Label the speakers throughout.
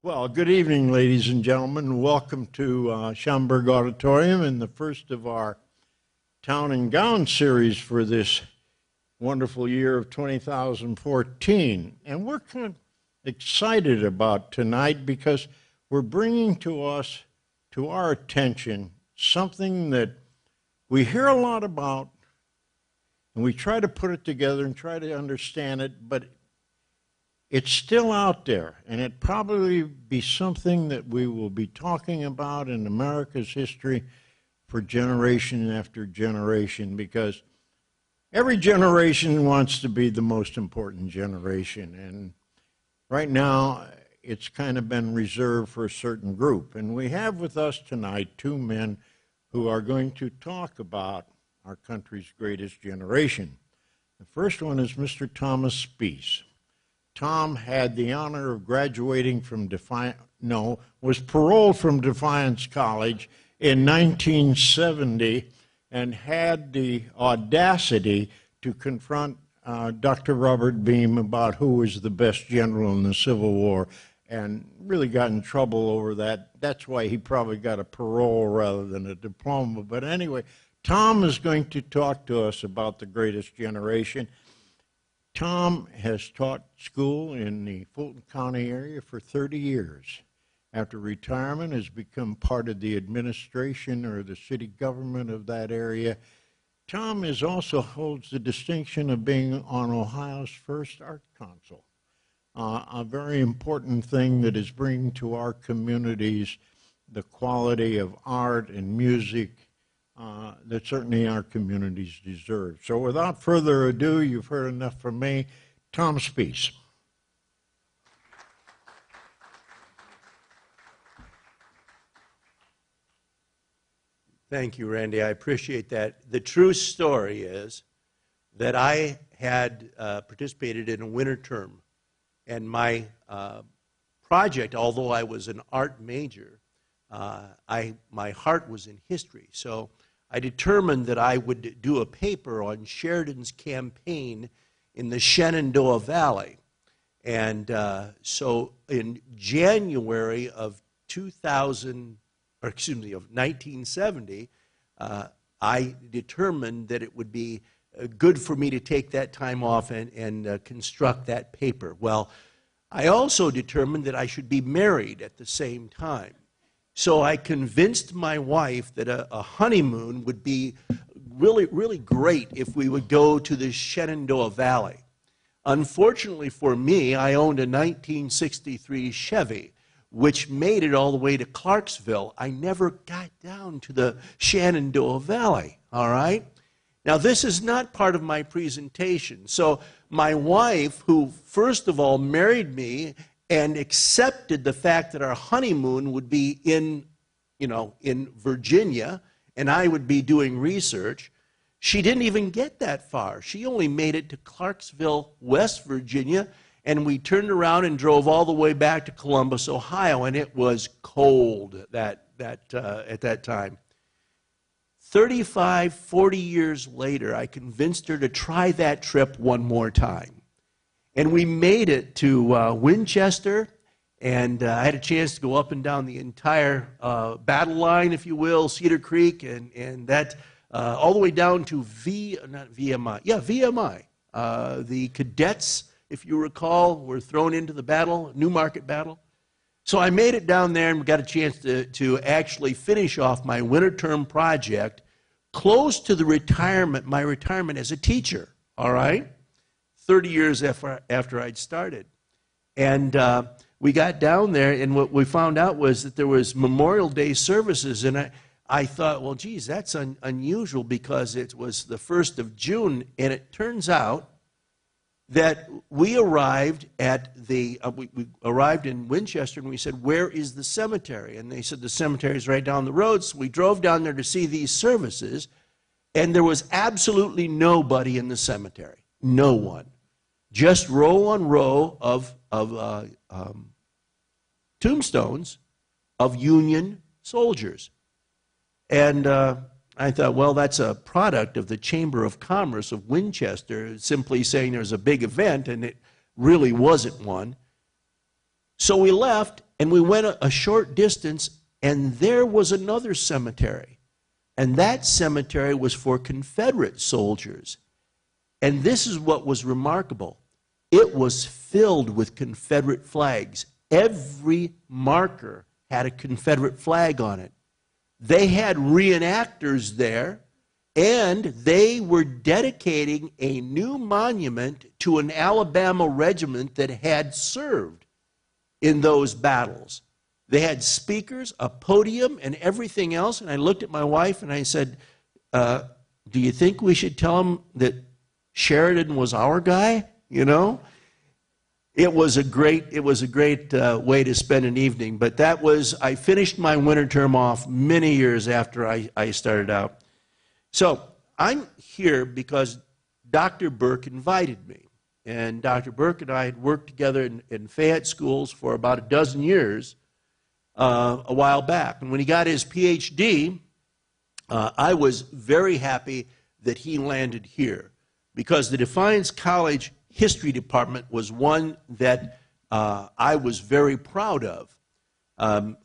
Speaker 1: Well, good evening, ladies and gentlemen. Welcome to Schaumburg Auditorium and the first of our Town and Gown series for this wonderful year of 2014. And we're kind of excited about tonight because we're bringing to our attention, something that we hear a lot about, and we try to put it together and try to understand it, but it's still out there, and it probably be something that we will be talking about in America's history for generation after generation, because every generation wants to be the most important generation, and right now it's kind of been reserved for a certain group. And we have with us tonight two men who are going to talk about our country's greatest generation. The first one is Mr. Thomas Spies. Tom had the honor of graduating from was paroled from Defiance College in 1970 and had the audacity to confront Dr. Robert Beam about who was the best general in the Civil War, and really got in trouble over that. That's why he probably got a parole rather than a diploma. But anyway, Tom is going to talk to us about the greatest generation. Tom has taught school in the Fulton County area for 30 years. After retirement, has become part of the administration or the city government of that area. Tom also holds the distinction of being on Ohio's first art council, a very important thing that is bringing to our communities the quality of art and music that certainly our communities deserve. So without further ado, you've heard enough from me. Tom Spies.
Speaker 2: Thank you, Randy. I appreciate that. The true story is that I had participated in a winter term, and my project, although I was an art major, my heart was in history. So I determined that I would do a paper on Sheridan's campaign in the Shenandoah Valley. And so in January of 1970, I determined that it would be good for me to take that time off and construct that paper. Well, I also determined that I should be married at the same time. So I convinced my wife that a honeymoon would be really, really great if we would go to the Shenandoah Valley. Unfortunately for me, I owned a 1963 Chevy, which made it all the way to Clarksville. I never got down to the Shenandoah Valley, all right? Now, this is not part of my presentation. So my wife, who first of all married me and accepted the fact that our honeymoon would be in Virginia, and I would be doing research, she didn't even get that far. She only made it to Clarksville, West Virginia, and we turned around and drove all the way back to Columbus, Ohio, and it was cold at that time. 35, 40 years later, I convinced her to try that trip one more time. And we made it to Winchester, and I had a chance to go up and down the entire battle line, if you will, Cedar Creek, and that all the way down to VMI. The cadets, if you recall, were thrown into the battle, Newmarket battle. So I made it down there and got a chance to actually finish off my winter term project close to my retirement as a teacher, all right? 30 years after I'd started. And we got down there, and what we found out was that there was Memorial Day services, and I thought, well, geez, that's unusual because it was the 1st of June, and it turns out that we arrived we arrived in Winchester, and we said, where is the cemetery? And they said, the cemetery is right down the road. So we drove down there to see these services, and there was absolutely nobody in the cemetery. No one. Just row on row of tombstones of Union soldiers. And I thought, well, that's a product of the Chamber of Commerce of Winchester, simply saying there's a big event, and it really wasn't one. So we left, And we went a short distance, and there was another cemetery. And that cemetery was for Confederate soldiers. And this is what was remarkable. It was filled with Confederate flags. Every marker had a Confederate flag on it. They had reenactors there, and they were dedicating a new monument to an Alabama regiment that had served in those battles. They had speakers, a podium, and everything else. And I looked at my wife and I said, do you think we should tell them that Sheridan was our guy? You know? It was a great way to spend an evening. But that was, I finished my winter term off many years after I started out. So I'm here because Dr. Burke invited me. And Dr. Burke and I had worked together in Fayette schools for about a dozen years a while back. And when he got his PhD, I was very happy that he landed here, because the Defiance College History Department was one that I was very proud of. A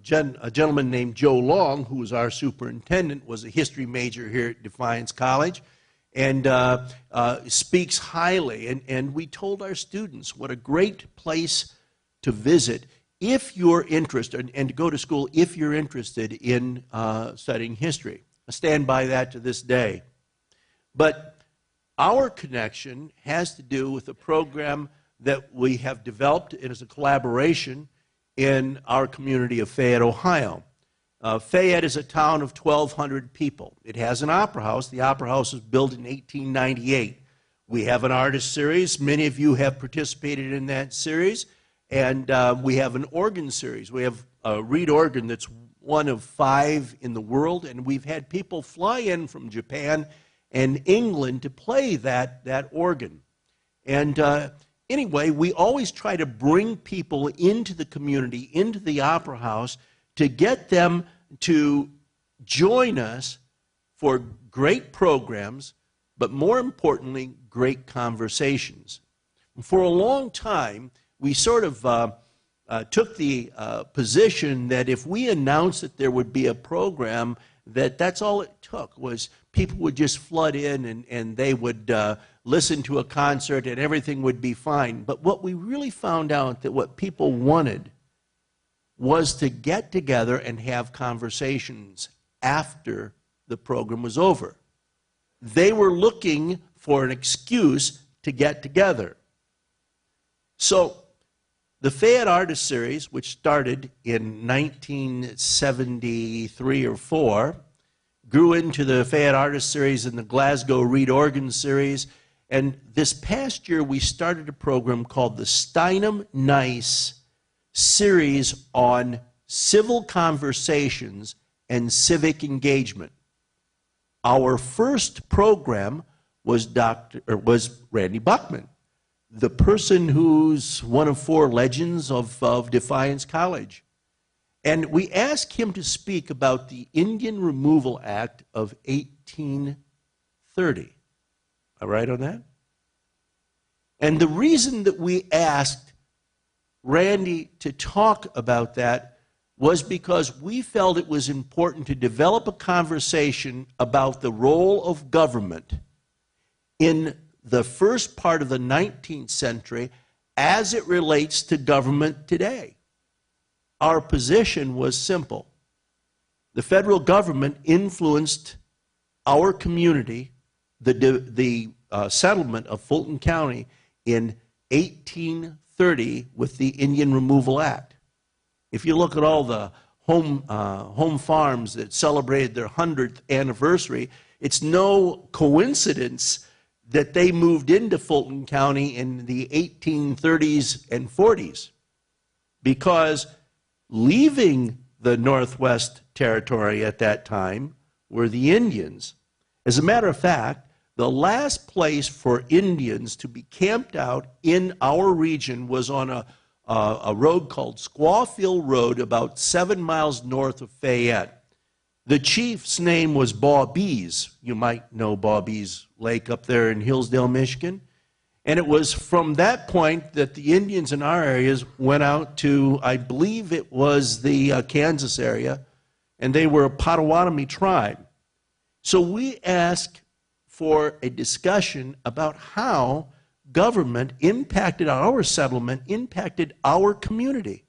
Speaker 2: gentleman named Joe Long, who was our superintendent, was a history major here at Defiance College, and speaks highly. And we told our students what a great place to visit if you're interested, and to go to school if you're interested in studying history. I stand by that to this day. But our connection has to do with a program that we have developed as a collaboration in our community of Fayette, Ohio. Fayette is a town of 1,200 people. It has an opera house. The opera house was built in 1898. We have an artist series. Many of you have participated in that series. And we have an organ series. We have a reed organ that's one of 5 in the world. And we've had people fly in from Japan and England to play that organ. And anyway, we always try to bring people into the community, into the opera house, to get them to join us for great programs, but more importantly, great conversations. For a long time, we sort of took the position that if we announced that there would be a program, that's all it took, was people would just flood in and they would listen to a concert and everything would be fine. But what we really found out, that what people wanted was to get together and have conversations after the program was over. They were looking for an excuse to get together. So the Fayette Artist Series, which started in 1973 or 4, grew into the Fayette Artist Series and the Glasgow Reed Organ Series. And this past year, we started a program called the Steinem Nice Series on Civil Conversations and Civic Engagement. Our first program was Randy Buckman, the person who's one of 4 legends of Defiance College. And we asked him to speak about the Indian Removal Act of 1830. Am I right on that? And the reason that we asked Randy to talk about that was because we felt it was important to develop a conversation about the role of government in the first part of the 19th century as it relates to government today. Our position was simple. The federal government influenced our community, the settlement of Fulton County, in 1830 with the Indian Removal Act. If you look at all the home farms that celebrated their 100th anniversary, it's no coincidence that they moved into Fulton County in the 1830s and 40s, because leaving the Northwest Territory at that time were the Indians. As a matter of fact, the last place for Indians to be camped out in our region was on a road called Squawfield Road, about 7 miles north of Fayette. The chief's name was Bawbees. You might know Bawbees Lake up there in Hillsdale, Michigan. And it was from that point that the Indians in our areas went out to, I believe it was the Kansas area, and they were a Potawatomi tribe. So we asked for a discussion about how government impacted our settlement, impacted our community.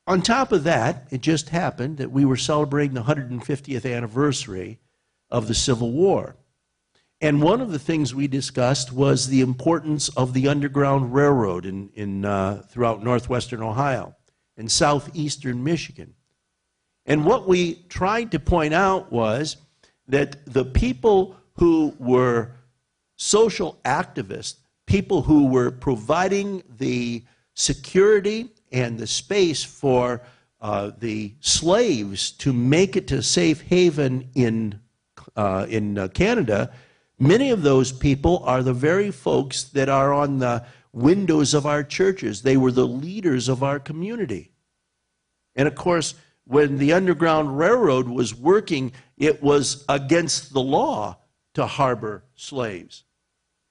Speaker 2: On top of that, it just happened that we were celebrating the 150th anniversary of the Civil War. And one of the things we discussed was the importance of the Underground Railroad throughout northwestern Ohio and southeastern Michigan. And what we tried to point out was that the people who were social activists, people who were providing the security and the space for the slaves to make it to safe haven in Canada, many of those people are the very folks that are on the windows of our churches. They were the leaders of our community. And of course, when the Underground Railroad was working, it was against the law to harbor slaves.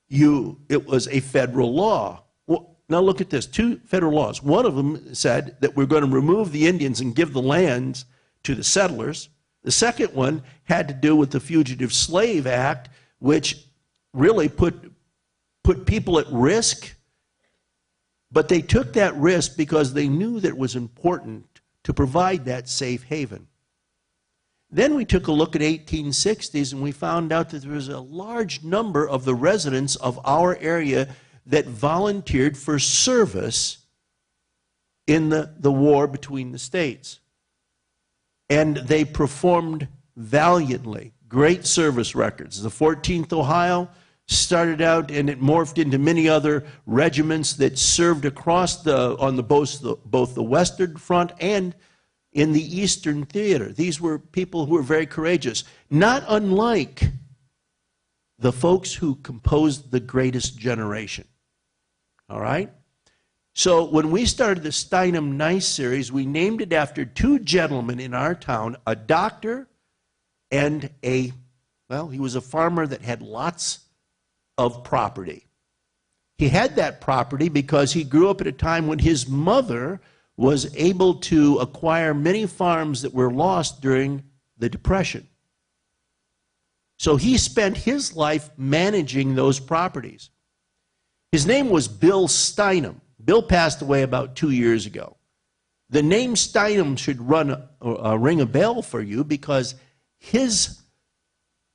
Speaker 2: It was a federal law. Well, now look at this, 2 federal laws. One of them said that we're going to remove the Indians and give the lands to the settlers. The second one had to do with the Fugitive Slave Act, which really put people at risk. But they took that risk because they knew that it was important to provide that safe haven. Then we took a look at 1860s and we found out that there was a large number of the residents of our area that volunteered for service in the war between the states. And they performed valiantly. Great service records. The 14th Ohio started out and it morphed into many other regiments that served across both the Western Front and in the Eastern Theater. These were people who were very courageous, not unlike the folks who composed The Greatest Generation. All right? So when we started the Steinem Nice series, we named it after 2 gentlemen in our town, a doctor and he was a farmer that had lots of property. He had that property because he grew up at a time when his mother was able to acquire many farms that were lost during the Depression. So he spent his life managing those properties. His name was Bill Steinem. Bill passed away about 2 years ago. The name Steinem should ring a bell for you because his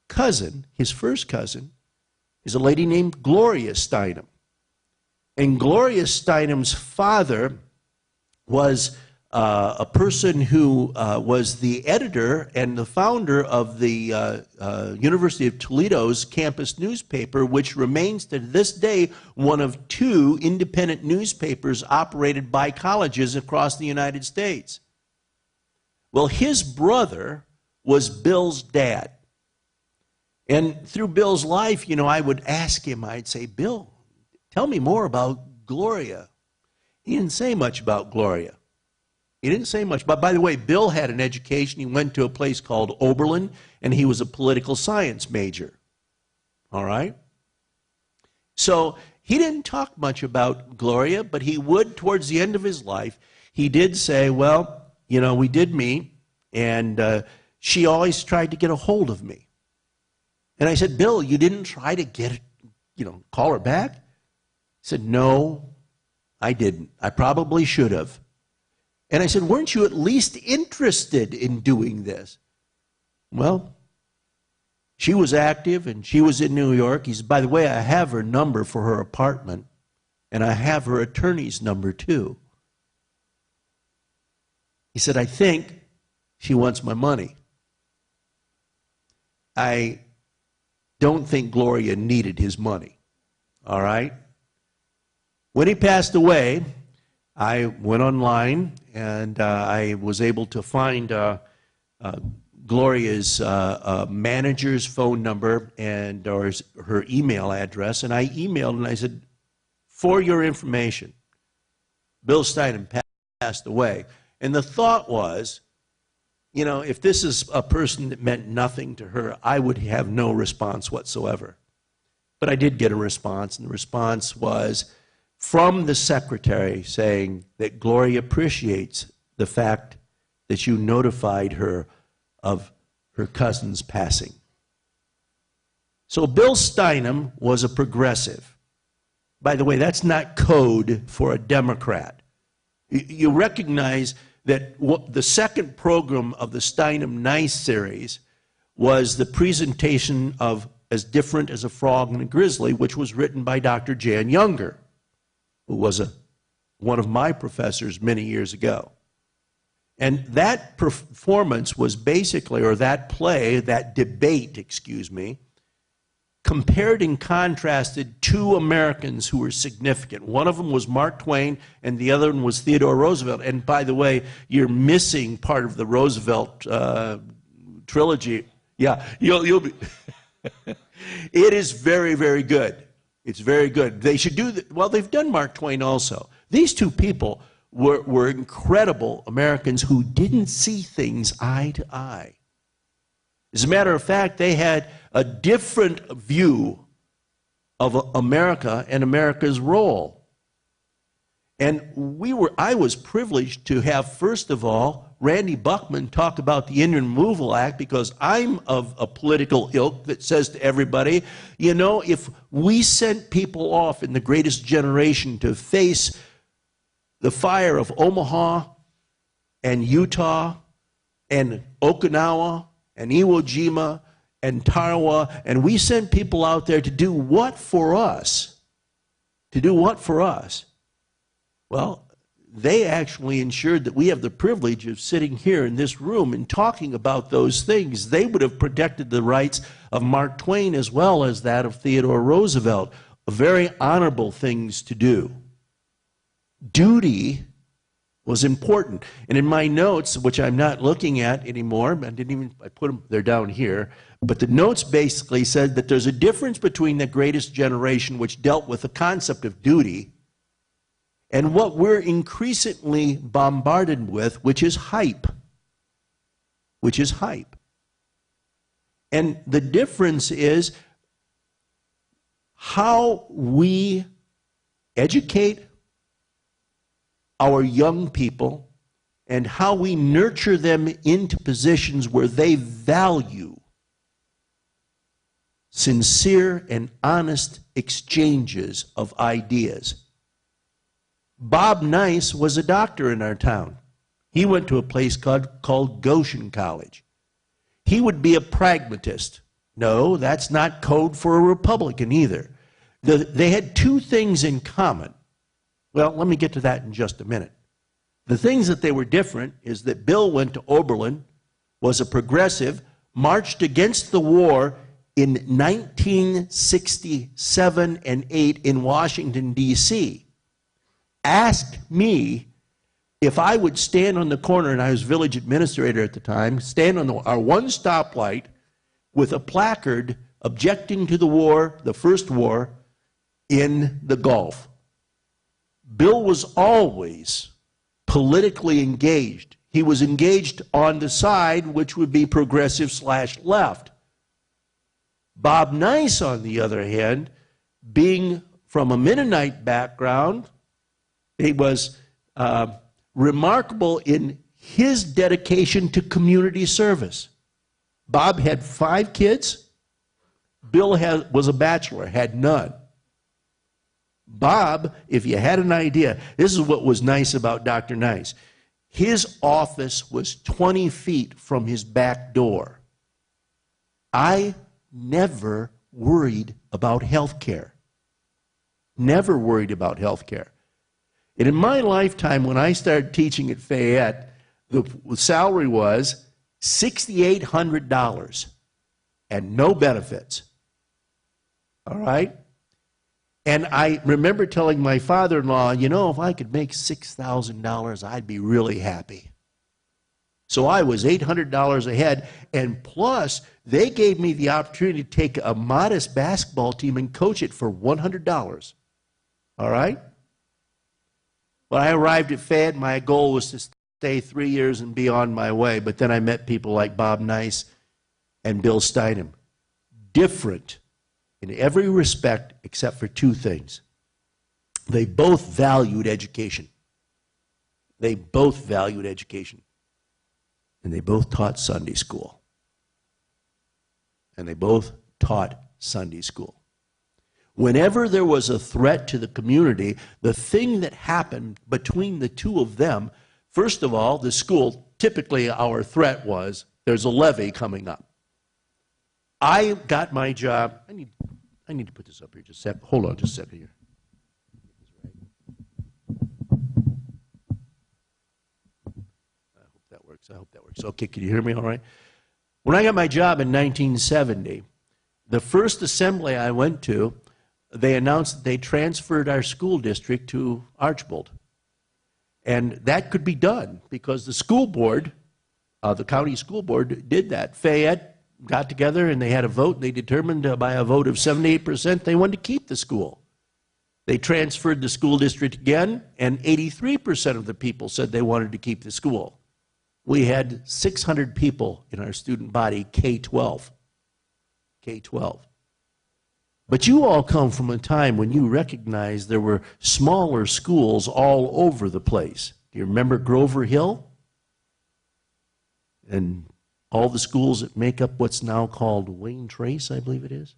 Speaker 2: cousin, his first cousin, is a lady named Gloria Steinem. And Gloria Steinem's father was a person who was the editor and the founder of the University of Toledo's campus newspaper, which remains to this day one of 2 independent newspapers operated by colleges across the United States. Well, his brother was Bill's dad. And through Bill's life, I would ask him, I'd say, Bill, tell me more about Gloria. He didn't say much about Gloria. He didn't say much. But by the way, Bill had an education. He went to a place called Oberlin, and he was a political science major. All right? So he didn't talk much about Gloria, but he would, towards the end of his life, he did say, well, we did meet, and she always tried to get a hold of me. And I said, Bill, you didn't try to call her back? He said, no, I didn't. I probably should have. And I said, weren't you at least interested in doing this? Well, she was active and she was in New York. He said, by the way, I have her number for her apartment and I have her attorney's number too. He said, I think she wants my money. I don't think Gloria needed his money. All right? When he passed away, I went online and I was able to find Gloria's manager's phone number or her email address, and I emailed and I said, for your information, Bill Steinem passed away. And the thought was, if this is a person that meant nothing to her, I would have no response whatsoever. But I did get a response, and the response was from the secretary saying that Gloria appreciates the fact that you notified her of her cousin's passing. So Bill Steinem was a progressive. By the way, that's not code for a Democrat. You recognize that the second program of the Steinem Nice series was the presentation of As Different as a Frog and a Grizzly, which was written by Dr. Jan Younger, who was one of my professors many years ago. And that performance was basically, or that play, that debate, excuse me, compared and contrasted two Americans who were significant. One of them was Mark Twain, and the other one was Theodore Roosevelt. And by the way, you're missing part of the Roosevelt trilogy. Yeah, you'll be. It is very, very good. It's very good. They should do well, they've done Mark Twain also. These two people were incredible Americans who didn't see things eye to eye. As a matter of fact, they had a different view of America and America's role. And I was privileged to have, first of all, Randy Buckman talk about the Indian Removal Act, because I'm of a political ilk that says to everybody, you know, if we sent people off in the greatest generation to face the fire of Omaha and Utah and Okinawa and Iwo Jima and Tarawa, and we sent people out there to do what for us? To do what for us? Well, they actually ensured that we have the privilege of sitting here in this room and talking about those things. They would have protected the rights of Mark Twain as well as that of Theodore Roosevelt. Very honorable things to do. Duty was important. And in my notes, which I'm not looking at anymore, I put them, they're down here, but the notes basically said that there's a difference between the greatest generation, which dealt with the concept of duty, and what we're increasingly bombarded with, which is hype. Which is hype. And the difference is how we educate our young people and how we nurture them into positions where they value sincere and honest exchanges of ideas. Bob Nice was a doctor in our town. He went to a place called Goshen College. He would be a pragmatist. No, that's not code for a Republican either. They had two things in common. Well, let me get to that in just a minute. The things that they were different is that Bill went to Oberlin, was a progressive, marched against the war in 1967 and 8 in Washington, D.C., asked me if I would stand on the corner, and I was village administrator at the time, stand on our one stoplight with a placard objecting to the war, the first war, in the Gulf. Bill was always politically engaged. He was engaged on the side which would be progressive/left. Bob Nice, on the other hand, being from a Mennonite background, he was remarkable in his dedication to community service. Bob had 5 kids. Bill was a bachelor, had none. Bob, if you had an idea, this is what was nice about Dr. Nice. His office was 20 feet from his back door. I never worried about health care. Never worried about health care. And in my lifetime, when I started teaching at Fayette, the salary was $6,800 and no benefits. All right? And I remember telling my father-in-law, you know, if I could make $6,000, I'd be really happy. So I was $800 ahead, and plus, they gave me the opportunity to take a modest basketball team and coach it for $100. All right? When I arrived at Fayette, my goal was to stay 3 years and be on my way, but then I met people like Bob Nice and Bill Steinem. Different. in every respect except for two things. They both valued education. They both valued education. And they both taught Sunday school. And they both taught Sunday school. Whenever there was a threat to the community, the thing that happened between the two of them, first of all, the school, typically our threat was, there's a levy coming up. I got my job, I need to put this up here just a sec. Hold on just a second here. I hope that works. Okay, can you hear me all right? When I got my job in 1970, the first assembly I went to, they announced that they transferred our school district to Archbold. And that could be done because the school board, the county school board, did that. Fayette got together and they had a vote. They determined by a vote of 78% they wanted to keep the school. They transferred the school district again, and 83% of the people said they wanted to keep the school. We had 600 people in our student body, K-12. K-12. But you all come from a time when you recognized there were smaller schools all over the place. Do you remember Grover Hill? And all the schools that make up what's now called Wayne Trace, I believe it is.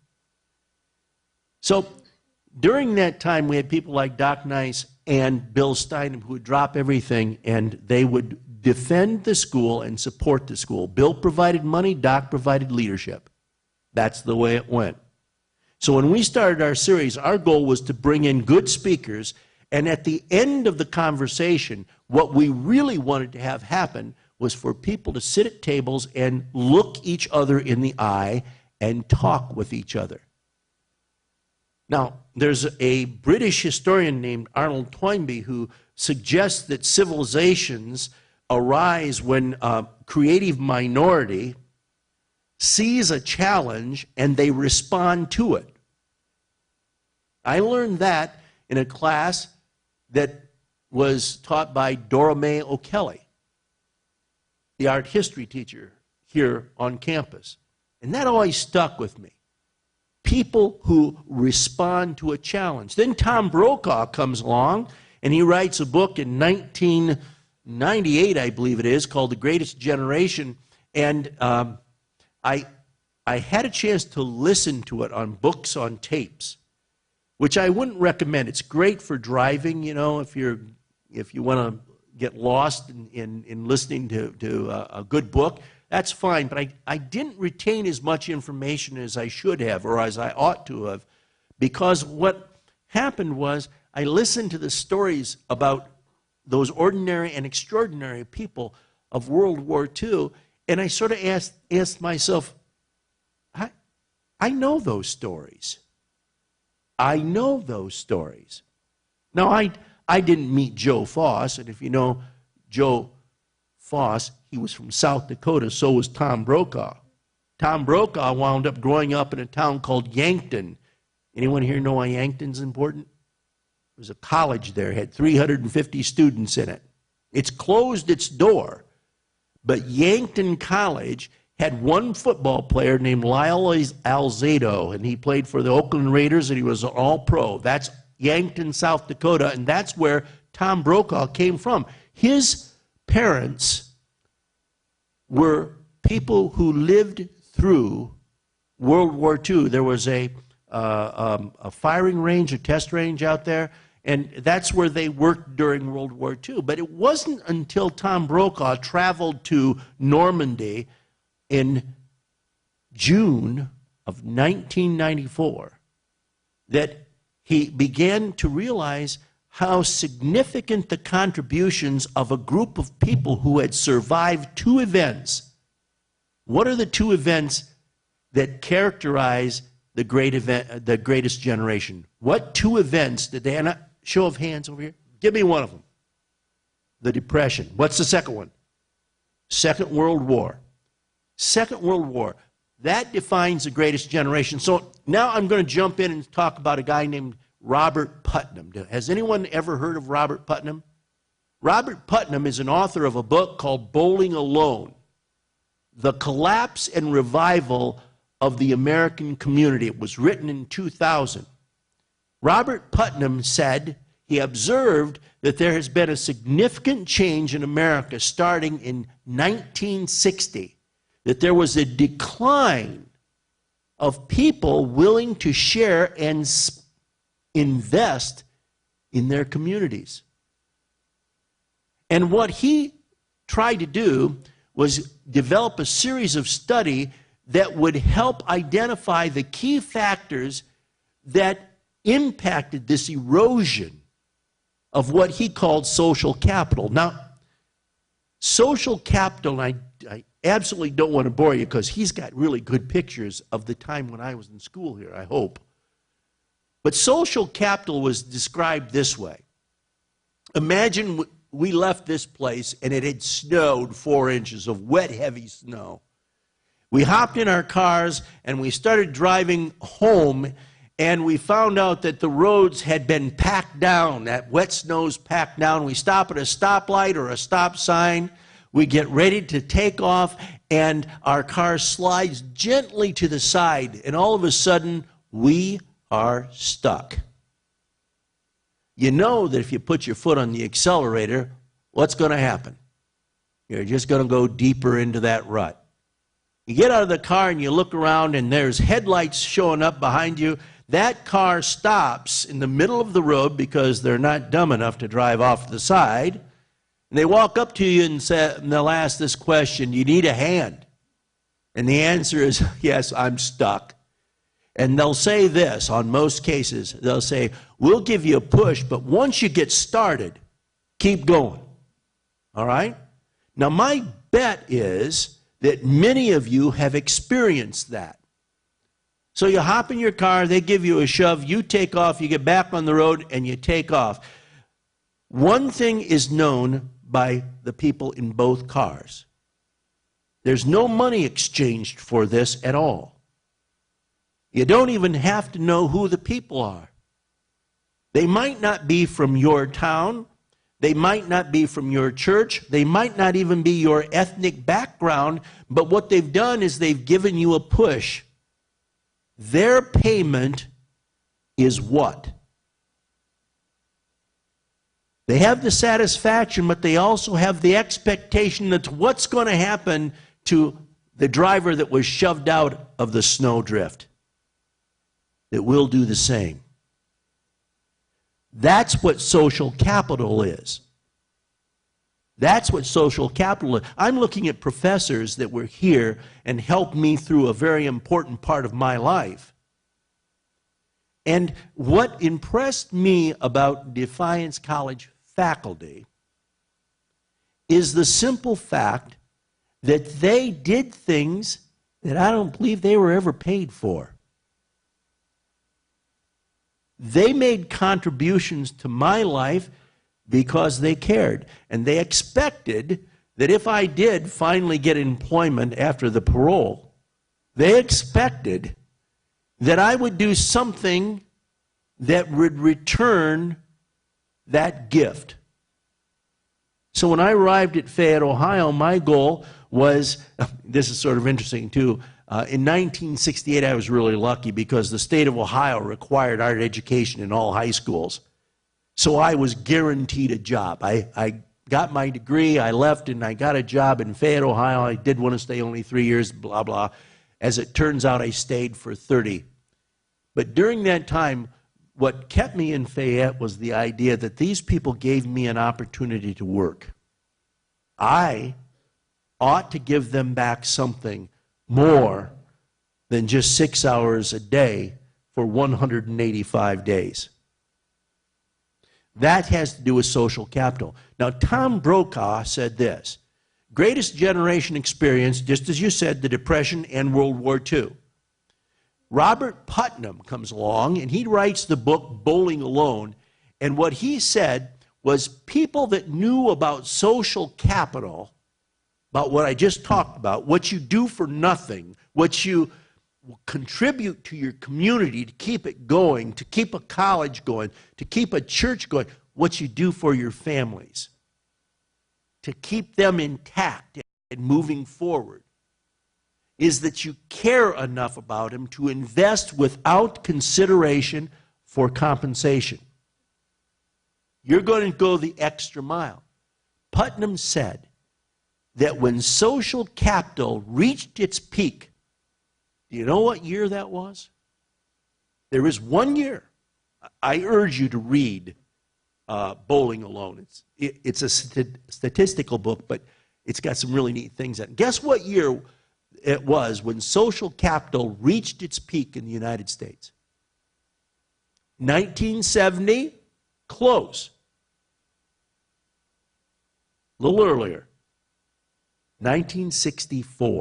Speaker 2: So during that time, we had people like Doc Nice and Bill Steinem who would drop everything and they would defend the school and support the school. Bill provided money, Doc provided leadership. That's the way it went. So when we started our series, our goal was to bring in good speakers, and at the end of the conversation, what we really wanted to have happen was for people to sit at tables and look each other in the eye and talk with each other. Now, there's a British historian named Arnold Toynbee who suggests that civilizations arise when a creative minority sees a challenge and they respond to it. I learned that in a class that was taught by Dora Mae O'Kelly, the art history teacher here on campus. And that always stuck with me. People who respond to a challenge. Then Tom Brokaw comes along and he writes a book in 1998, I believe it is, called The Greatest Generation. And I had a chance to listen to it on books on tapes, which I wouldn't recommend. It's great for driving, you know, if you want to get lost in listening to a good book. That's fine, but I didn't retain as much information as I should have or as I ought to have, because what happened was I listened to the stories about those ordinary and extraordinary people of World War II, and I sort of asked myself, I know those stories. I know those stories. Now, I didn't meet Joe Foss, and if you know Joe Foss, he was from South Dakota, so was Tom Brokaw. Tom Brokaw wound up growing up in a town called Yankton. Anyone here know why Yankton's important? It was a college there, had 350 students in it. It's closed its door, but Yankton College had one football player named Lyle Alzado, and he played for the Oakland Raiders, and he was an all-pro. That's Yankton, South Dakota, and that's where Tom Brokaw came from. His parents were people who lived through World War II. There was a firing range, a test range out there, and that's where they worked during World War II. But it wasn't until Tom Brokaw traveled to Normandy in June of 1994 that he began to realize how significant the contributions of a group of people who had survived two events. What are the two events that characterize the greatest generation? What two events did they, and a show of hands over here, give me one of them. The Depression. What's the second one? Second World War. Second World War. That defines the greatest generation. So now I'm going to jump in and talk about a guy named Robert Putnam. Has anyone ever heard of Robert Putnam? Robert Putnam is an author of a book called Bowling Alone: The Collapse and Revival of the American community. It was written in 2000. Robert Putnam said he observed that there has been a significant change in America starting in 1960, that there was a decline of people willing to share and invest in their communities. And what he tried to do was develop a series of study that would help identify the key factors that impacted this erosion of what he called social capital. Now, social capital, I absolutely don't want to bore you because he's got really good pictures of the time when I was in school here, I hope. But social capital was described this way. Imagine we left this place and it had snowed 4 inches of wet, heavy snow. We hopped in our cars and we started driving home, and we found out that the roads had been packed down. That wet snow's packed down. We stop at a stoplight or a stop sign. We get ready to take off, and our car slides gently to the side, and all of a sudden, we are stuck. You know that if you put your foot on the accelerator, what's going to happen? You're just going to go deeper into that rut. You get out of the car and you look around and there's headlights showing up behind you. That car stops in the middle of the road because they're not dumb enough to drive off to the side. And they walk up to you and they'll ask this question, "Do you need a hand?" And the answer is, "Yes, I'm stuck." And they'll say this, on most cases, they'll say, "We'll give you a push, but once you get started, keep going." All right? Now, my bet is that many of you have experienced that. So you hop in your car, they give you a shove, you take off, you get back on the road, and you take off. One thing is known by the people in both cars. There's no money exchanged for this at all. You don't even have to know who the people are. They might not be from your town. They might not be from your church. They might not even be your ethnic background. But what they've done is they've given you a push. Their payment is what? They have the satisfaction, but they also have the expectation that what's going to happen to the driver that was shoved out of the snowdrift. That we'll do the same. That's what social capital is. That's what social capital is. I'm looking at professors that were here and helped me through a very important part of my life. And what impressed me about Defiance College faculty is the simple fact that they did things that I don't believe they were ever paid for. They made contributions to my life because they cared. And they expected that if I did finally get employment after the parole, they expected that I would do something that would return that gift. So when I arrived at Fayette, Ohio, my goal was, this is sort of interesting too, in 1968, I was really lucky because the state of Ohio required art education in all high schools. So I was guaranteed a job. I got my degree, I left, and I got a job in Fayette, Ohio. I did want to stay only 3 years, blah, blah. As it turns out, I stayed for 30. But during that time, what kept me in Fayette was the idea that these people gave me an opportunity to work. I ought to give them back something more than just 6 hours a day for 185 days. That has to do with social capital. Now, Tom Brokaw said this, greatest generation experience, just as you said, the Depression and World War II. Robert Putnam comes along, and he writes the book Bowling Alone, and what he said was people that knew about social capital, about what I just talked about, what you do for nothing, what you contribute to your community to keep it going, to keep a college going, to keep a church going, what you do for your families, to keep them intact and moving forward. is that you care enough about him to invest without consideration for compensation. You're going to go the extra mile. Putnam said that when social capital reached its peak, do you know what year that was? There is one year. I urge you to read Bowling Alone. It's a statistical book, but it's got some really neat things in it. Guess what year it was when social capital reached its peak in the United States? 1970? Close. A little earlier. 1964.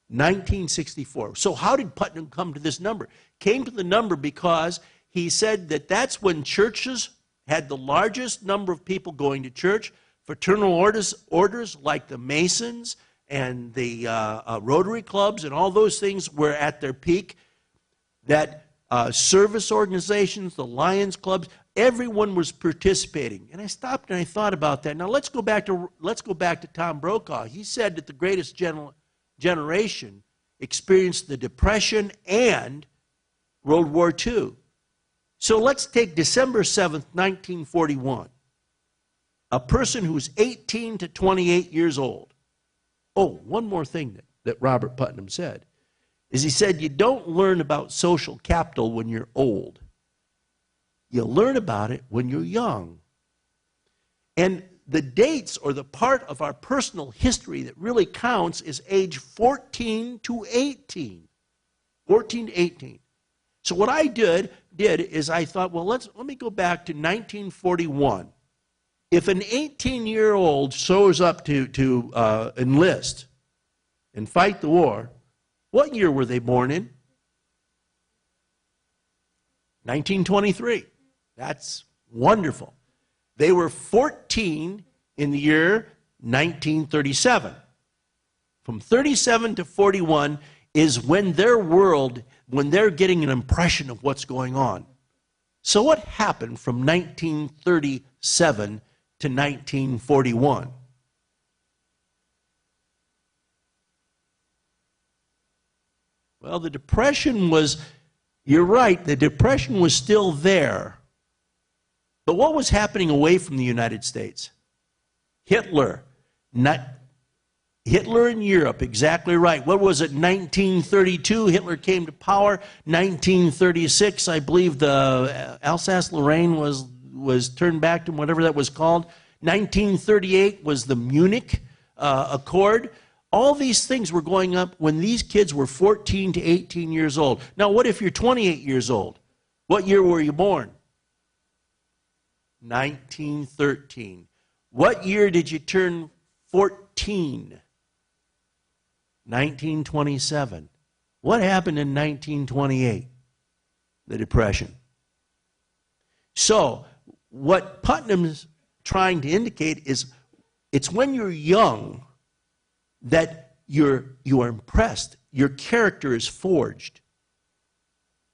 Speaker 2: 1964. So how did Putnam come to this number? Came to the number because he said that that's when churches had the largest number of people going to church. Fraternal orders like the Masons and the Rotary clubs and all those things were at their peak. That service organizations, the Lions clubs, everyone was participating. And I stopped and I thought about that. Now let's go back to Tom Brokaw. He said that the greatest generation experienced the Depression and World War II. So let's take December 7th, 1941. A person who's 18 to 28 years old. Oh, one more thing that Robert Putnam said is he said, you don't learn about social capital when you're old. You learn about it when you're young. And the dates or the part of our personal history that really counts is age 14 to 18. 14 to 18. So what I did is I thought, well, let me go back to 1941. If an 18-year-old shows up to enlist and fight the war, what year were they born in? 1923. That's wonderful. They were 14 in the year 1937. From 37 to 41 is when they're getting an impression of what's going on. So what happened from 1937 to 1941? Well, the Depression was, you're right, the Depression was still there. But what was happening away from the United States? Hitler in Europe, exactly right. What was it, 1932? Hitler came to power. 1936, I believe the Alsace-Lorraine was turned back to whatever that was called. 1938 was the Munich Accord. All these things were going up when these kids were 14 to 18 years old. Now, what if you're 28 years old? What year were you born? 1913. What year did you turn 14? 1927. What happened in 1928? The Depression. So, what Putnam's trying to indicate is it's when you're young that you are impressed. Your character is forged.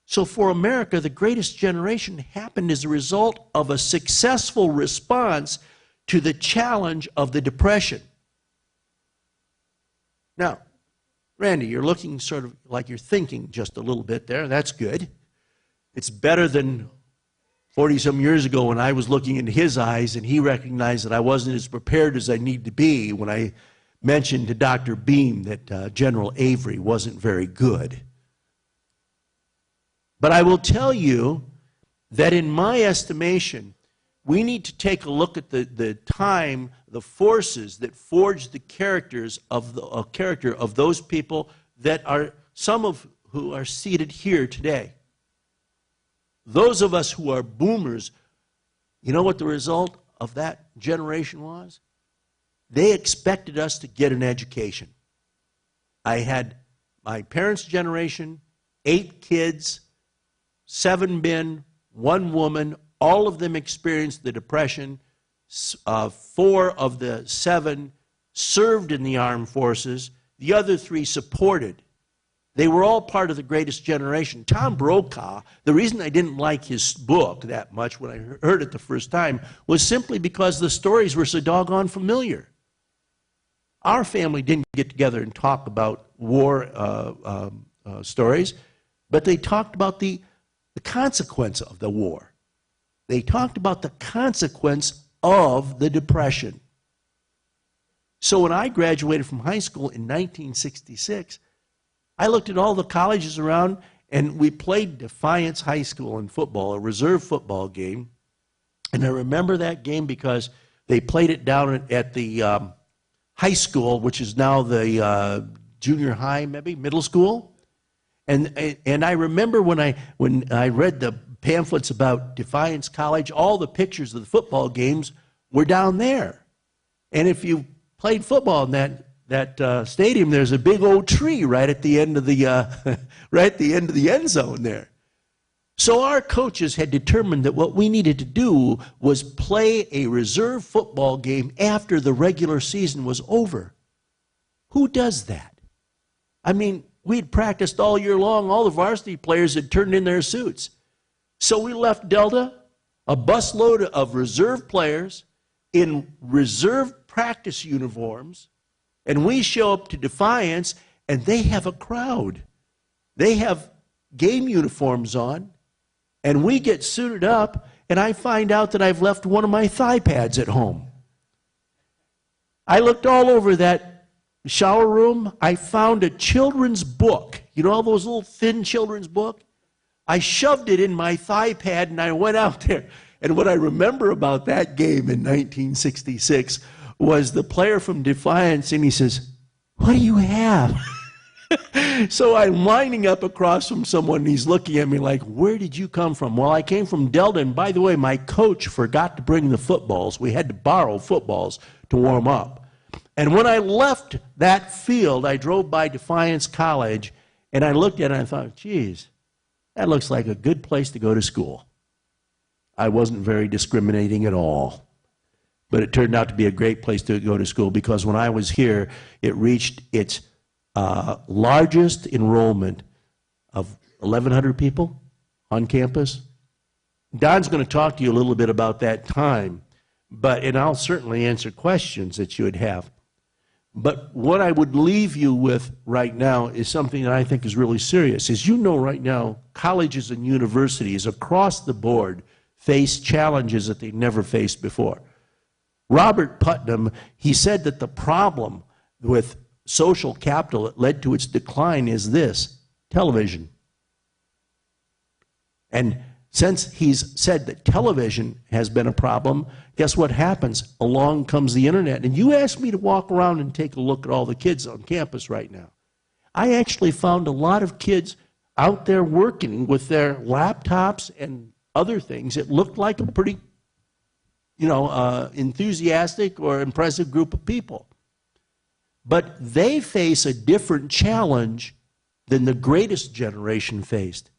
Speaker 2: So for America, the greatest generation happened as a result of a successful response to the challenge of the Depression. Now, Randy, you're looking sort of like you're thinking just a little bit there. That's good. It's better than 40-some years ago when I was looking into his eyes and he recognized that I wasn't as prepared as I need to be when I mentioned to Dr. Beam that General Avery wasn't very good. But I will tell you that in my estimation, we need to take a look at the time, the forces that forged the characters of character of those people that are, some of who are seated here today. Those of us who are boomers, you know what the result of that generation was? They expected us to get an education. I had my parents' generation, 8 kids, 7 men, 1 woman, all of them experienced the Depression. 4 of the 7 served in the armed forces. The other 3 supported. They were all part of the greatest generation. Tom Brokaw, the reason I didn't like his book that much when I heard it the first time was simply because the stories were so doggone familiar. Our family didn't get together and talk about war stories, but they talked about the consequence of the war. They talked about the consequence of the Depression. So when I graduated from high school in 1966, I looked at all the colleges around, and we played Defiance High School in football, a reserve football game. And I remember that game because they played it down at the high school, which is now the junior high, maybe middle school. And I remember when I read the pamphlets about Defiance College, all the pictures of the football games were down there. And if you played football in that stadium, there's a big old tree right at the end of the right at the end of the end zone there. So our coaches had determined that what we needed to do was play a reserve football game after the regular season was over. Who does that? I mean, we'd practiced all year long. All the varsity players had turned in their suits. So we left Delta, a busload of reserve players in reserve practice uniforms, and we show up to Defiance, and they have a crowd. They have game uniforms on, and we get suited up, and I find out that I've left one of my thigh pads at home. I looked all over that shower room. I found a children's book. You know all those little thin children's books? I shoved it in my thigh pad, and I went out there. And what I remember about that game in 1966 was the player from Defiance, and he says, "What do you have?" So I'm lining up across from someone, and he's looking at me like, "Where did you come from?" Well, I came from Delta, and by the way, my coach forgot to bring the footballs. We had to borrow footballs to warm up. And when I left that field, I drove by Defiance College, and I looked at it, and I thought, geez, that looks like a good place to go to school. I wasn't very discriminating at all. But it turned out to be a great place to go to school because when I was here, it reached its largest enrollment of 1,100 people on campus. Don's going to talk to you a little bit about that time, and I'll certainly answer questions that you would have. But what I would leave you with right now is something that I think is really serious. As you know right now, colleges and universities across the board face challenges that they never faced before. Robert Putnam, he said that the problem with social capital that led to its decline is this: television. And since he's said that television has been a problem, guess what happens? Along comes the internet. And you asked me to walk around and take a look at all the kids on campus right now. I actually found a lot of kids out there working with their laptops and other things. It looked like a pretty enthusiastic or impressive group of people. But they face a different challenge than the greatest generation faced.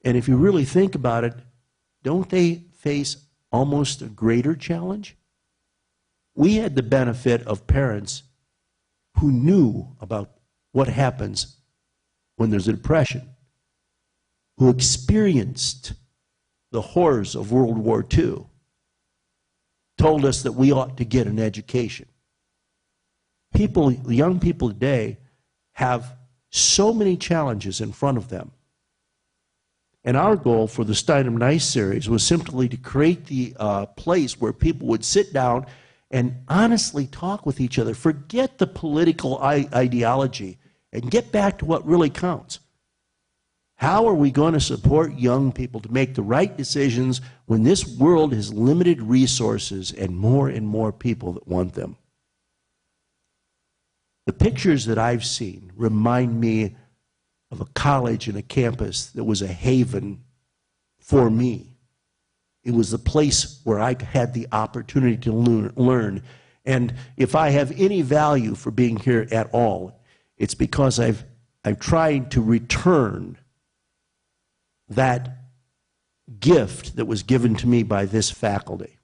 Speaker 2: And if you really think about it, don't they face almost a greater challenge? We had the benefit of parents who knew about what happens when there's a depression, who experienced the horrors of World War II, told us that we ought to get an education. Young people today have so many challenges in front of them. And our goal for the Steinem Nice series was simply to create the place where people would sit down and honestly talk with each other, forget the political ideology, and get back to what really counts. How are we going to support young people to make the right decisions when this world has limited resources and more people that want them? The pictures that I've seen remind me of a college and a campus that was a haven for me. It was the place where I had the opportunity to learn. And if I have any value for being here at all, it's because I've tried to return that gift that was given to me by this faculty.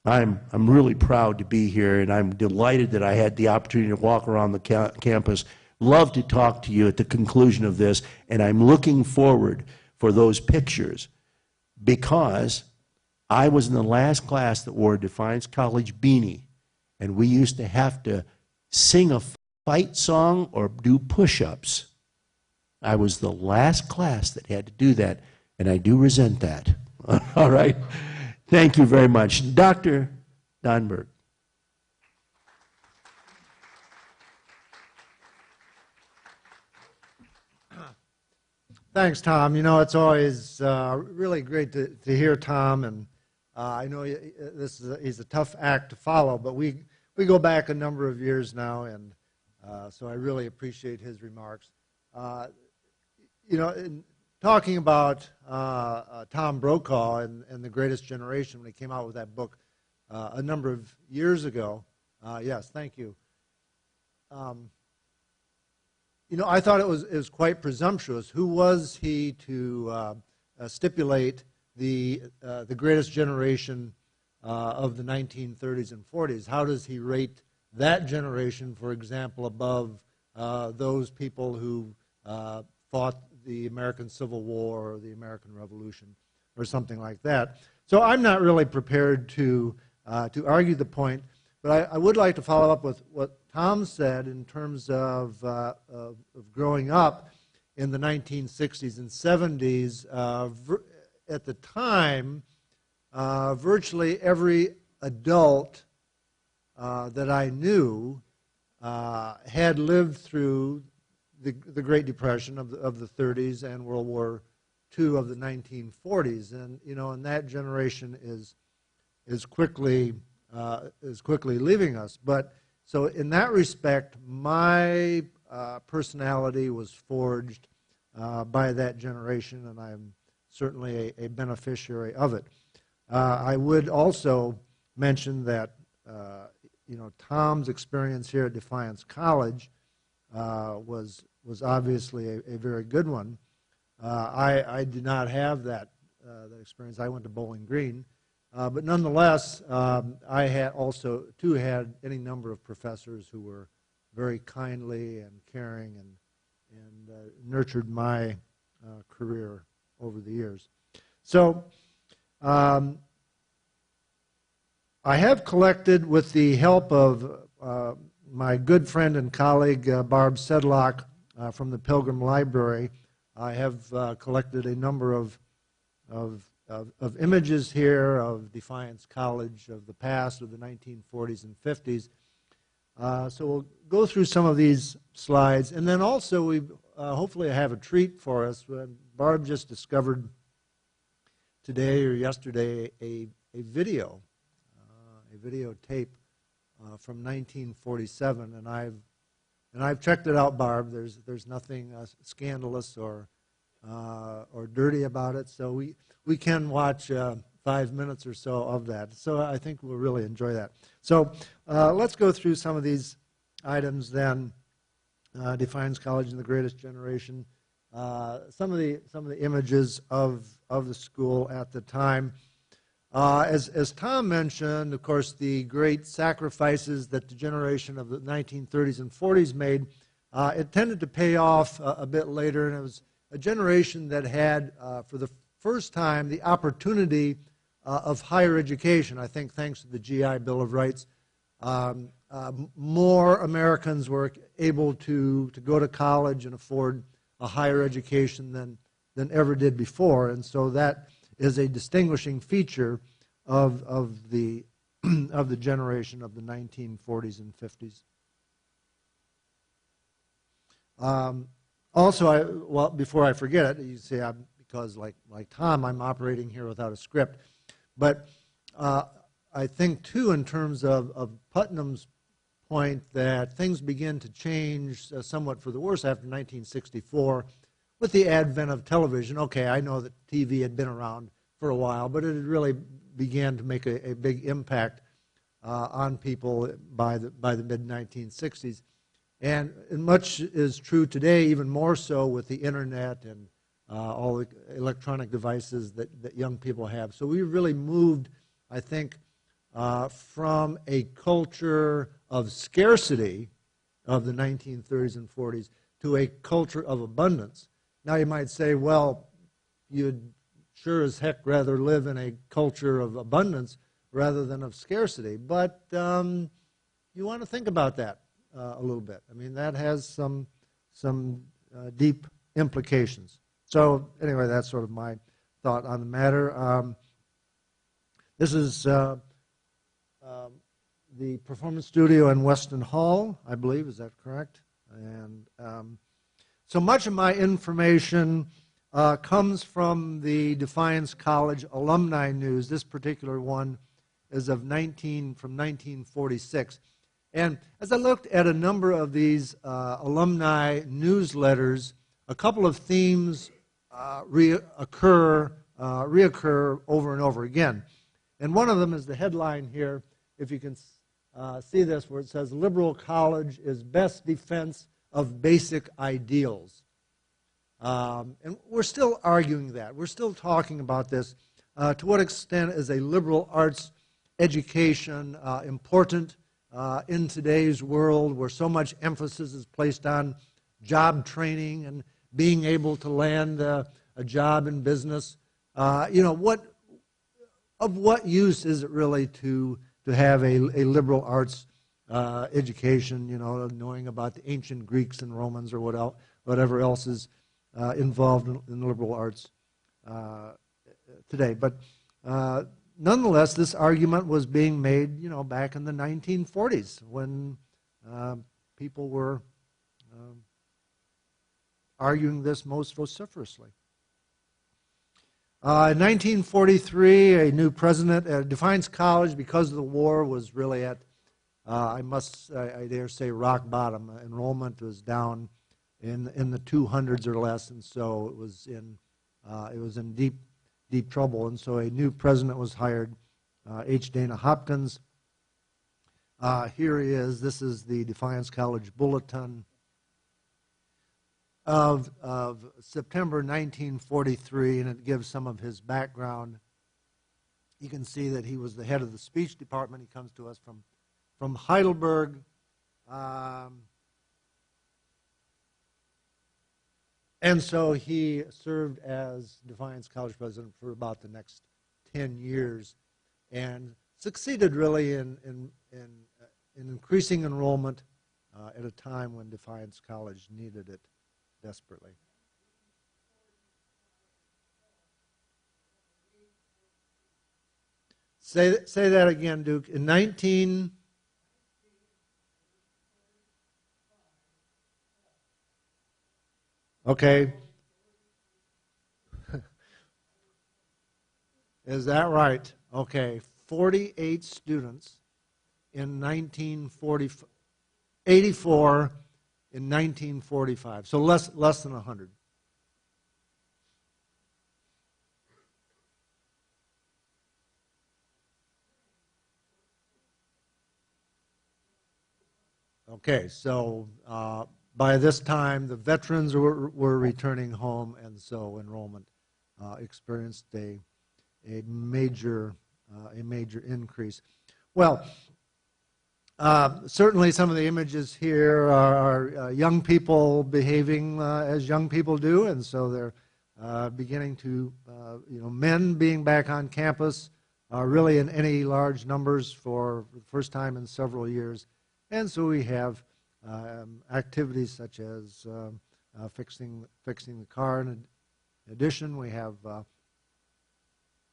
Speaker 2: I'm really proud to be here, and I'm delighted that I had the opportunity to walk around the campus. Love to talk to you at the conclusion of this, and I'm looking forward for those pictures because I was in the last class that wore a Defiance College beanie, and we used to have to sing a fight song or do push-ups. I was the last class that had to do that, and I do resent that. All right. Thank you very much. Dr. Donberg.
Speaker 3: Thanks, Tom. You know, it's always really great to hear Tom, and I know he's a tough act to follow, but we go back a number of years now, and so I really appreciate his remarks. You know, in talking about Tom Brokaw and The Greatest Generation, when he came out with that book a number of years ago, yes, thank you. You know, I thought it was quite presumptuous. Who was he to stipulate the greatest generation of the 1930s and 40s? How does he rate that generation, for example, above those people who fought the American Civil War or the American Revolution or something like that? So I'm not really prepared to argue the point, but I would like to follow up with what Tom said in terms of growing up in the 1960s and 70s. At the time, virtually every adult that I knew had lived through the Great Depression of the 30s and World War II of the 1940s, and you know, and that generation is quickly leaving us. But so in that respect, my personality was forged by that generation, and I'm certainly a beneficiary of it. I would also mention that you know, Tom's experience here at Defiance College was obviously a very good one. I did not have that experience. I went to Bowling Green. But nonetheless, I had also, too, had any number of professors who were very kindly and caring and nurtured my career over the years. So I have collected, with the help of my good friend and colleague Barb Sedlock from the Pilgrim Library, I have collected a number of images here of Defiance College of the past, of the 1940s and 50s. So we'll go through some of these slides, and then also we hopefully have a treat for us. Barb just discovered today or yesterday a videotape from 1947, and I've checked it out, Barb. There's nothing scandalous or dirty about it, so we can watch 5 minutes or so of that. So I think we'll really enjoy that. So let's go through some of these items then. Defiance College and the Greatest Generation. Some of the images of the school at the time. As Tom mentioned, of course, the great sacrifices that the generation of the 1930s and 40s made, it tended to pay off a bit later, and it was a generation that had, for the first time, the opportunity of higher education. I think thanks to the GI Bill of Rights, more Americans were able to go to college and afford a higher education than ever did before, and so that is a distinguishing feature of the generation of the 1940s and 50s. Also, well, before I forget it, you see, because like Tom, I'm operating here without a script, but I think too, in terms of Putnam's point, that things begin to change somewhat for the worse after 1964 with the advent of television. Okay, I know that TV had been around for a while, but it had really began to make a big impact on people by the mid-1960s. And much is true today, even more so with the internet and all the electronic devices that young people have. So we really moved, I think, from a culture of scarcity of the 1930s and 40s to a culture of abundance. Now you might say, well, you'd sure as heck rather live in a culture of abundance rather than of scarcity. But you want to think about that a little bit. I mean, that has some deep implications. So anyway, that's sort of my thought on the matter. This is the Performance Studio in Weston Hall, I believe. Is that correct? And so much of my information comes from the Defiance College Alumni News. This particular one is from 1946. And as I looked at a number of these alumni newsletters, a couple of themes reoccur over and over again. And one of them is the headline here, if you can see this, where it says, "Liberal college is best defense of basic ideals." And we're still arguing that. We're still talking about this. To what extent is a liberal arts education important in today's world where so much emphasis is placed on job training and being able to land a job in business? Of what use is it really to have a liberal arts education, knowing about the ancient Greeks and Romans or whatever else is involved in liberal arts today? But nonetheless, this argument was being made, back in the 1940s when people were arguing this most vociferously. In 1943, a new president at Defiance College, because of the war, was really at, I dare say, rock bottom. Enrollment was down in the 200s or less, and so it was in deep trouble. And so a new president was hired, H. Dana Hopkins. Here he is. This is the Defiance College Bulletin of September 1943, and it gives some of his background. You can see that he was the head of the speech department. He comes to us from Heidelberg. And so he served as Defiance College president for about the next 10 years and succeeded really in increasing enrollment at a time when Defiance College needed it desperately. Say that again, Duke. In 19... Okay. Is that right? Okay. 48 students in 1984 in 1945. So less than 100. Okay, so by this time, the veterans were returning home, and so enrollment experienced a major increase. Well, certainly some of the images here are young people behaving as young people do, and so they're beginning to, men being back on campus, really in any large numbers for the first time in several years. And so we have activities such as fixing the car. In addition, we have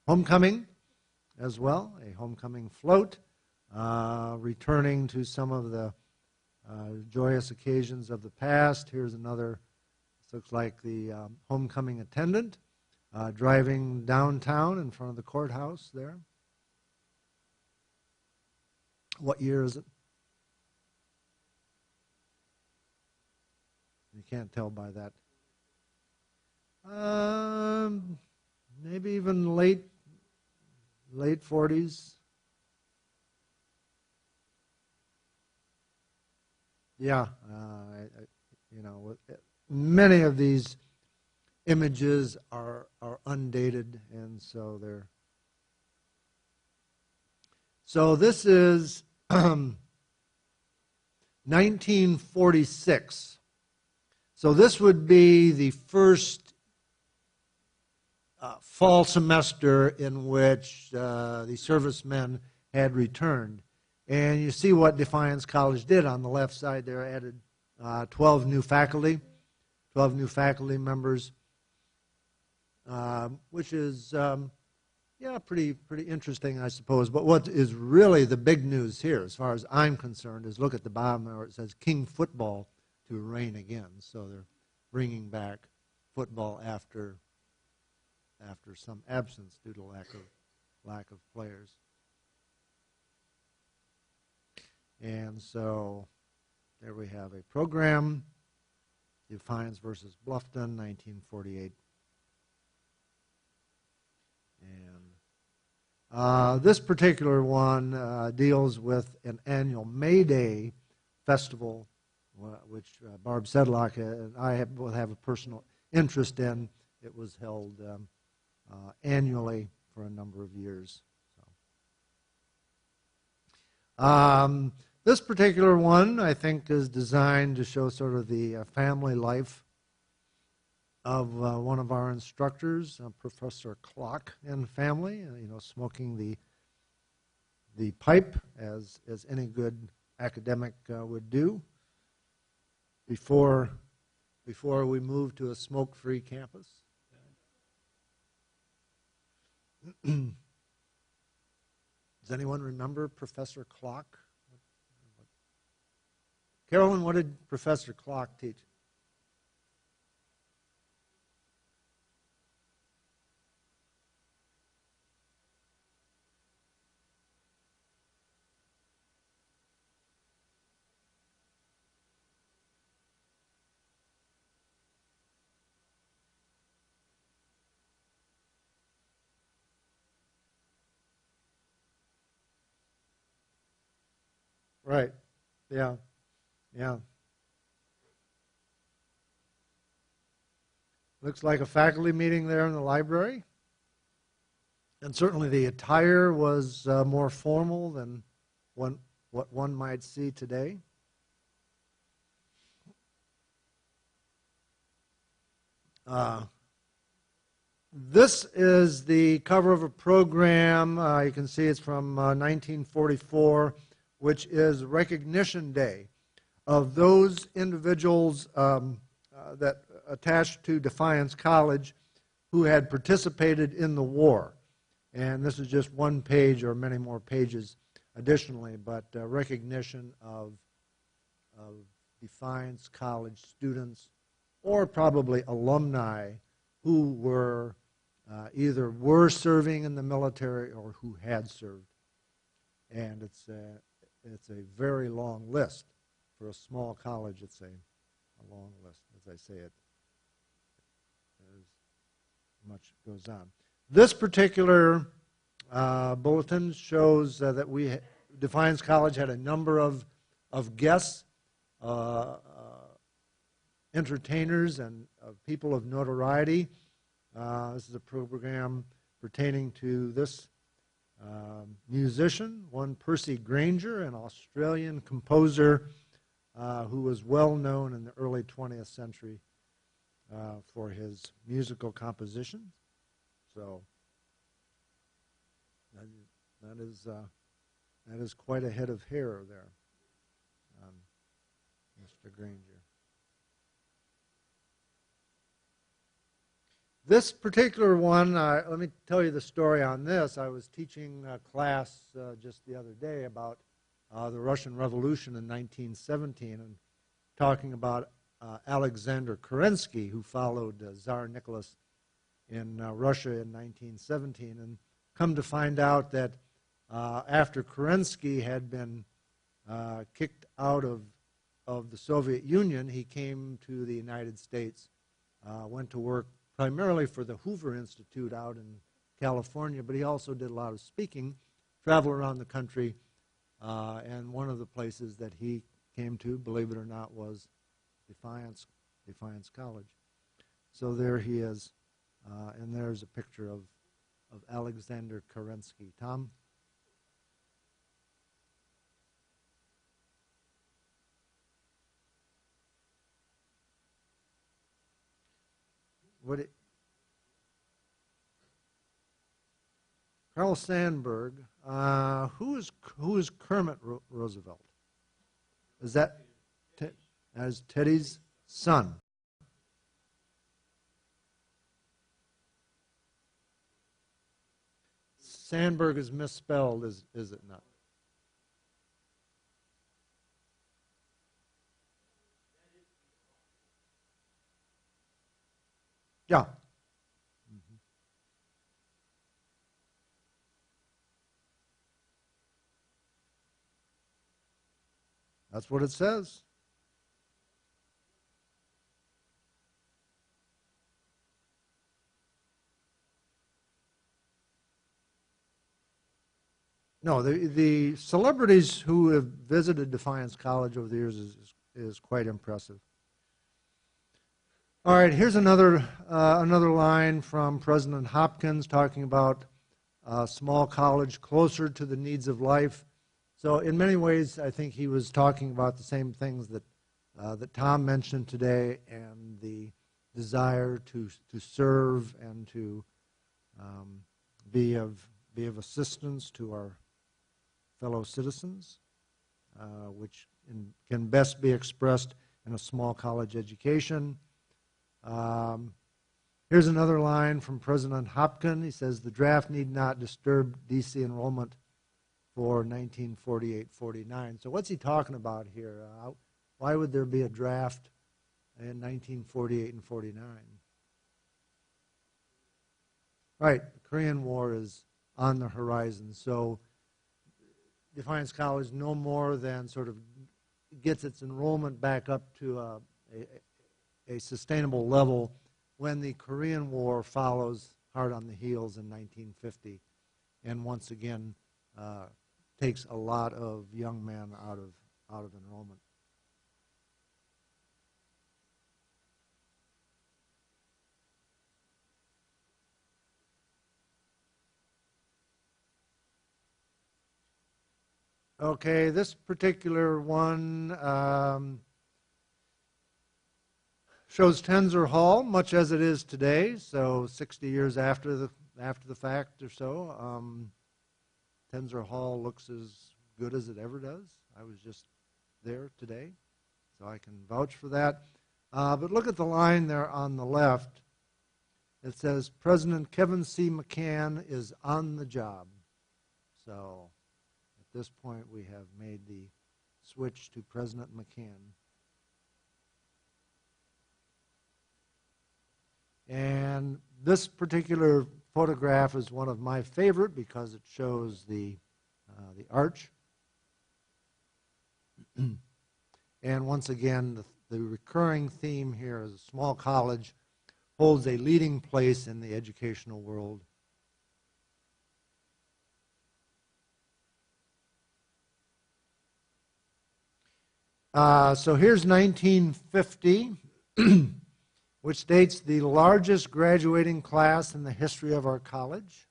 Speaker 3: homecoming as well, a homecoming float, returning to some of the joyous occasions of the past. Here's another, this looks like the homecoming attendant driving downtown in front of the courthouse there. What year is it? You can't tell by that. Maybe even late 40s. Yeah, many of these images are undated, and so they're. So this is 1946. So this would be the first fall semester in which the servicemen had returned. And you see what Defiance College did on the left side there, added 12 new faculty members, which is, yeah, pretty interesting, I suppose. But what is really the big news here, as far as I'm concerned, is look at the bottom where it says King Football to reign again. So they're bringing back football after some absence due to lack of players. And so there we have a program, Defiance versus Bluffton, 1948. And this particular one deals with an annual May Day festival, which Barb Sedlock and I both have a personal interest in. It was held annually for a number of years. So. This particular one, I think, is designed to show sort of the family life of one of our instructors, Professor Clock and family, smoking the pipe as any good academic would do before we move to a smoke-free campus. Does anyone remember Professor Clock? Carolyn, what did Professor Clock teach? Right. Yeah. Yeah. Looks like a faculty meeting there in the library. And certainly the attire was more formal than what one might see today. This is the cover of a program. You can see it's from 1944, which is Recognition Day of those individuals that attached to Defiance College who had participated in the war. And this is just one page or many more pages additionally, but recognition of Defiance College students or probably alumni who were either were serving in the military or who had served. And it's a very long list. For a small college, it's a long list, as I say it. Much goes on. This particular bulletin shows that Defiance College had a number of guests, entertainers, and people of notoriety. This is a program pertaining to this musician, one Percy Grainger, an Australian composer who was well known in the early 20th century for his musical compositions. So that is quite a head of hair there, Mr. Grainger. This particular one, let me tell you the story on this. I was teaching a class just the other day about the Russian Revolution in 1917 and talking about Alexander Kerensky, who followed Tsar Nicholas in Russia in 1917, and come to find out that after Kerensky had been kicked out of the Soviet Union, he came to the United States, went to work primarily for the Hoover Institute out in California, but he also did a lot of speaking, traveled around the country, and one of the places that he came to, believe it or not, was Defiance College. So there he is, and there's a picture of Alexander Kerensky. Tom? Carl Sandburg. Who is Kermit Roosevelt? Is that as Teddy's son? Sandburg is misspelled, is it not? Yeah. That's what it says. No, the celebrities who have visited Defiance College over the years is quite impressive. All right, here's another line from President Hopkins talking about a small college closer to the needs of life. So in many ways, I think he was talking about the same things that Tom mentioned today, and the desire to serve and to be of assistance to our fellow citizens, which can best be expressed in a small college education. Here's another line from President Hopkins. He says, the draft need not disturb DC enrollment for 1948-49. So what's he talking about here? Why would there be a draft in 1948 and 49? Right, the Korean War is on the horizon. So Defiance College no more than sort of gets its enrollment back up to a sustainable level when the Korean War follows hard on the heels in 1950, and once again takes a lot of young men out of enrollment. Okay, this particular one shows Tenzer Hall, much as it is today. So 60 years after the fact or so, Tenzer Hall looks as good as it ever does. I was just there today, so I can vouch for that. But look at the line there on the left. It says, President Kevin C. McCann is on the job. So at this point, we have made the switch to President McCann. And this particular photograph is one of my favorite because it shows the arch. And once again, the recurring theme here is a small college holds a leading place in the educational world. So here's 1950, which states the largest graduating class in the history of our college.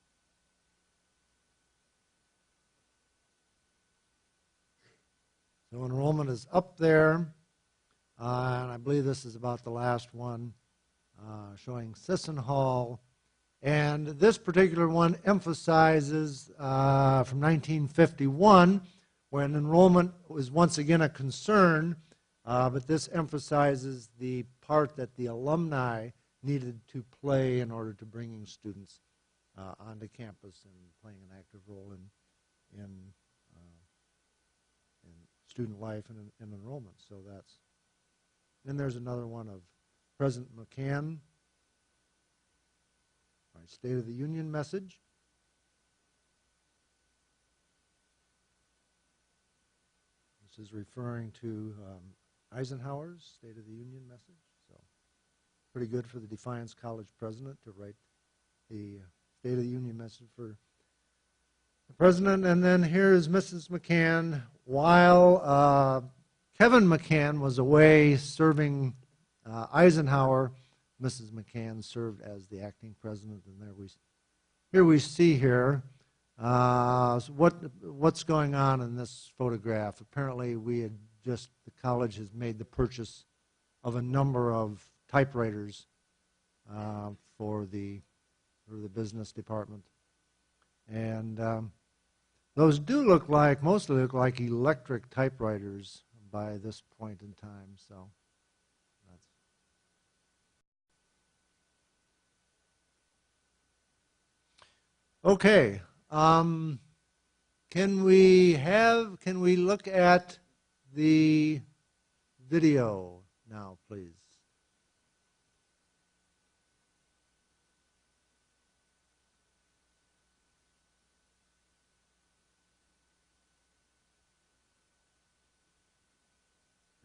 Speaker 3: So enrollment is up there, and I believe this is about the last one, showing Sisson Hall. And this particular one emphasizes from 1951, when enrollment was once again a concern, but this emphasizes the part that the alumni needed to play in order to bringing students onto campus and playing an active role in student life and enrollment. So that's, then there's another one of President McCann. All right, State of the Union message. This is referring to Eisenhower's State of the Union message. So pretty good for the Defiance College president to write the State of the Union message for the president. And then here is Mrs. McCann. While Kevin McCann was away serving Eisenhower, Mrs. McCann served as the acting president. And here we see here so what's going on in this photograph. Apparently the college has made the purchase of a number of typewriters for the business department. And those do look like, mostly look like electric typewriters by this point in time. So that's okay. Can we look at the video now, please?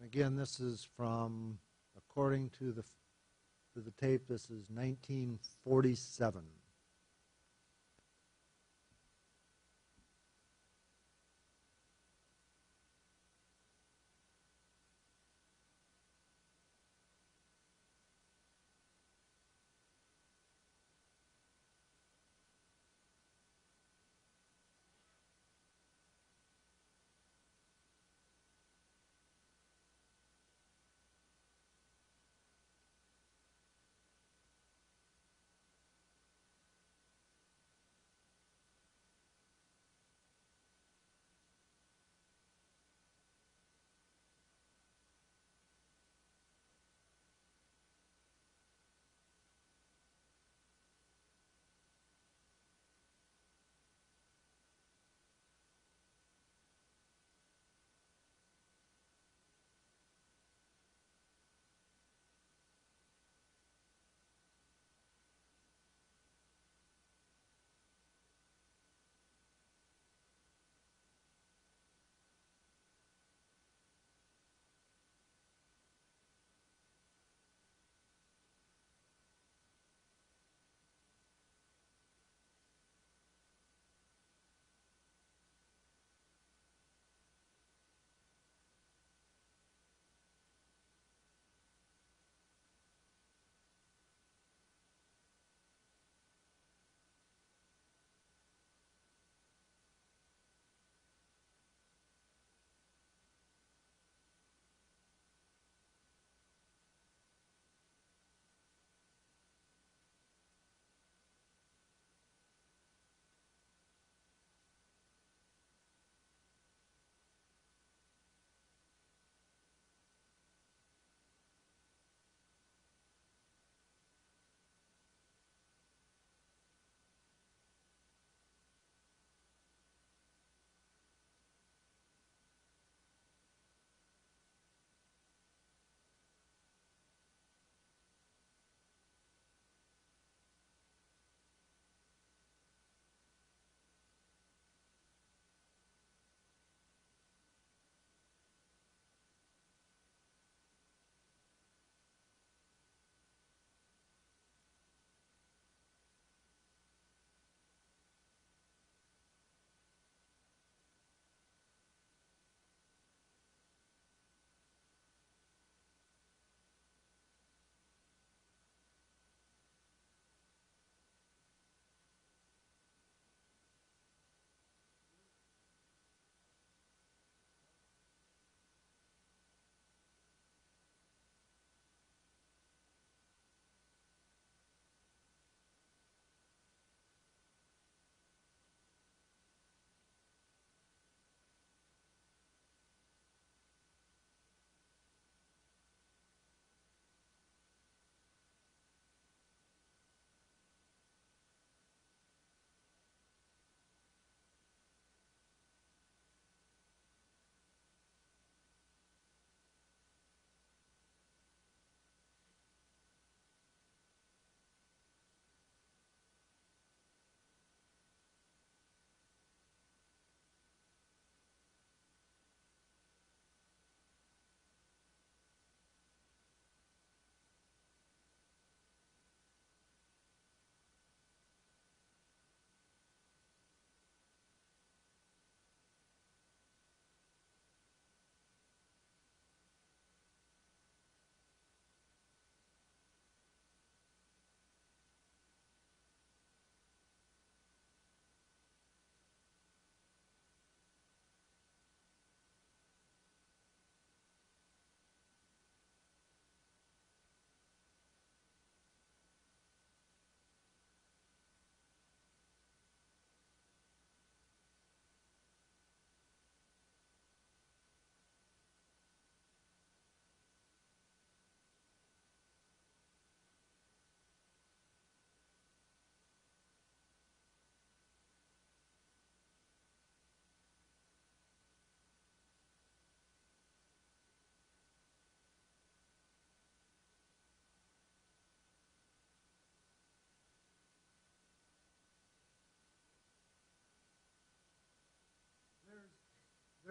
Speaker 3: Again, this is from, according to the tape, this is 1947.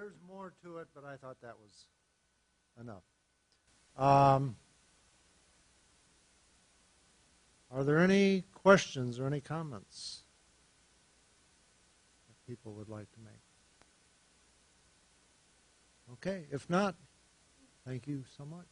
Speaker 3: there's more to it, but I thought that was enough. Are there any questions or any comments that people would like to make? Okay, if not, thank you so much.